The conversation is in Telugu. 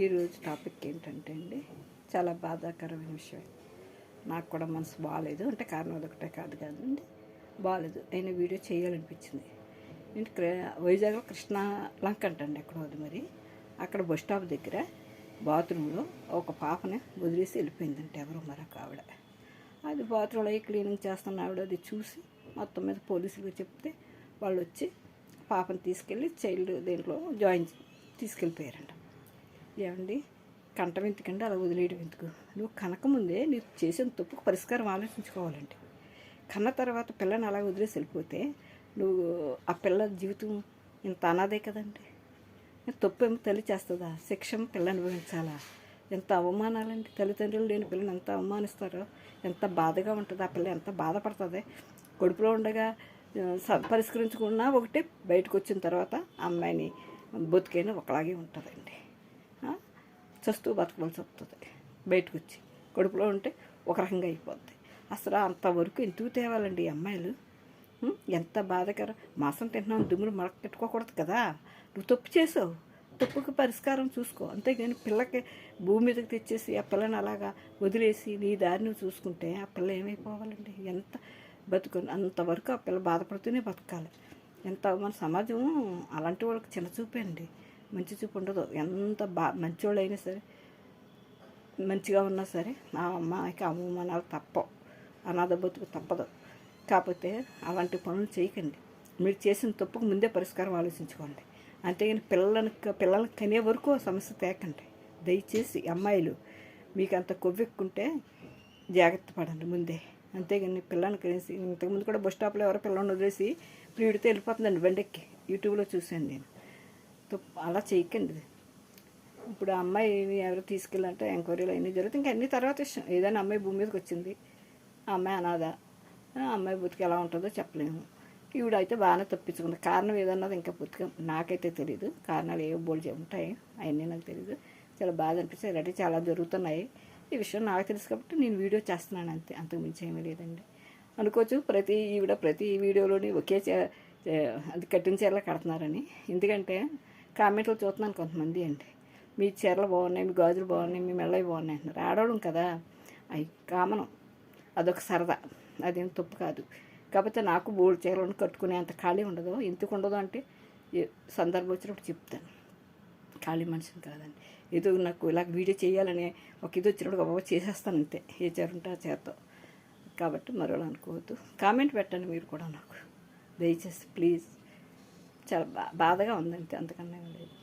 ఈరోజు టాపిక్ ఏంటంటే అండి, చాలా బాధాకరమైన విషయం. నాకు కూడా మనసు బాగాలేదు, అంటే కారణం అదొకటే కాదు కదండి, బాగాలేదు. అయినా వీడియో చేయాలనిపించింది. ఏంటి వైజాగ్లో కృష్ణా లంక అంటండి ఎక్కడో అది. మరి అక్కడ బస్ స్టాప్ దగ్గర బాత్రూంలో ఒక పాపని వదిలేసి వెళ్ళిపోయిందంటే ఎవరో మరొక ఆవిడ. అది బాత్రూంలో క్లీనింగ్ చేస్తున్న ఆవిడ అది చూసి మొత్తం మీద పోలీసులకు చెప్తే వాళ్ళు వచ్చి పాపని తీసుకెళ్ళి చైల్డ్ దేంట్లో తీసుకెళ్ళిపోయారంట. ఏమండి, కంటం ఎందుకండి అలా వదిలేయడం ఎందుకు? నువ్వు కనకముందే నీకు చేసిన తప్పుకు పరిష్కారం ఆలోచించుకోవాలండి. కన్న తర్వాత పిల్లని అలా వదిలేసి వెళ్ళిపోతే నువ్వు ఆ పిల్ల జీవితం ఇంత అనాదే కదండి. తప్పు ఏమో తల్లి చేస్తుందా? శిక్ష పిల్ల అనుభవించాలా? ఎంత అవమానాలండి. తల్లిదండ్రులు లేని పిల్లని ఎంత అవమానిస్తారో, ఎంత బాధగా ఉంటుంది. ఆ పిల్ల ఎంత బాధపడుతుంది. కడుపులో ఉండగా పరిష్కరించుకున్నా ఒకటే, బయటకు వచ్చిన తర్వాత అమ్మాయిని బతికైనా ఒకలాగే ఉంటుందండి. చస్తూ బతకవలసి వస్తుంది. బయటకు వచ్చి కడుపులో ఉంటే ఒక రకంగా అయిపోద్ది. అసలు అంతవరకు ఎందుకు తేవాలండి ఈ అమ్మాయిలు? ఎంత బాధకరం. మాసం తింటున్నాం, దుమ్ములు మడకెట్టుకోకూడదు కదా. నువ్వు తప్పు చేసావు, తప్పుకి పరిష్కారం చూసుకో. అంతేగాని పిల్లకి భూమి మీదకి తెచ్చేసి ఆ పిల్లని అలాగా వదిలేసి నీ దారి నువ్వు చూసుకుంటే ఆ పిల్ల ఏమైపోవాలండి? ఎంత అంతవరకు ఆ పిల్ల బాధపడుతూనే బతకాలి. ఎంత మన సమాజం అలాంటి వాళ్ళకి చిన్న చూపే అండి, మంచి చూపు ఉండదు. ఎంత మంచివాళ్ళు అయినా సరే, మంచిగా ఉన్నా సరే ఆ అమ్మాయికి అవమానాలు తప్పవు, అనాథ బతుకు తప్పదు. కాకపోతే అలాంటి పనులు చేయకండి. మీరు చేసిన తప్పుకు ముందే పరిష్కారం ఆలోచించుకోండి. అంతేగాని పిల్లల్ని కనే వరకు సమస్య తేకండి. దయచేసి అమ్మాయిలు మీకు అంత కొవ్వెక్కుంటే జాగ్రత్త పడండి ముందే. అంతేగాని పిల్లల్ని కనేసి, ఇంతకుముందు కూడా బస్ స్టాప్లో ఎవరో పిల్లల్ని వదిలేసి ప్రియుడితో వెళ్ళిపోతుందండి బండెక్కి, యూట్యూబ్లో చూశాను నేను. అలా చేయకండి. ఇప్పుడు ఆ అమ్మాయి ఎవరు తీసుకెళ్ళాలంటే ఎంక్వైరీలు అన్నీ జరుగుతాయి. ఇంకా అన్ని తర్వాత ఇష్టం. ఏదైనా అమ్మాయి భూమి మీదకి వచ్చింది, ఆ అమ్మాయి అనాథ, ఆ అమ్మాయి బతికి ఎలా ఉంటుందో చెప్పలేము. ఈవిడ అయితే బాగానే తప్పించుకుంది. కారణం ఏదన్నది ఇంకా పూర్తిగా నాకైతే తెలియదు. కారణాలు ఏ బోల్డ్ ఉంటాయి అవన్నీ నాకు తెలియదు. చాలా బాధ అనిపిస్తుంది. ఇలాంటివి చాలా జరుగుతున్నాయి. ఈ విషయం నాకు తెలుసు కాబట్టి నేను వీడియో చేస్తున్నాను, అంతే. అంతకు మించి ఏమీ లేదండి. అనుకోవచ్చు ప్రతి వీడియోలోని ఒకే అది కట్టిన చీరలు కడుతున్నారని. ఎందుకంటే కామెంట్లు చూస్తున్నాను కొంతమంది అండి, మీ చీరలు బాగున్నాయి, మీ గాజులు బాగున్నాయి, మీ మెల్లవి బాగున్నాయి అంటున్నారు. ఆడవాళ్ళం కదా, అవి కామనం, అదొక సరదా, అదేం తప్పు కాదు. కాకపోతే నాకు బోల్డ్ చీరలను కట్టుకునే అంత ఖాళీ ఉండదు. ఎందుకు ఉండదు అంటే సందర్భం వచ్చినప్పుడు చెప్తాను. ఖాళీ మనిషిని కాదండి. ఏదో నాకు ఇలా వీడియో చేయాలని ఒక ఇది వచ్చినప్పుడు ఒక చేసేస్తాను, అంతే. ఏ చీర ఉంటే ఆ చీరతో. కాబట్టి మరోలా అనుకోవద్దు. కామెంట్ పెట్టండి మీరు కూడా నాకు, దయచేసి ప్లీజ్. చాలా బాధగా ఉందంతే, అంతకన్నా లేదు.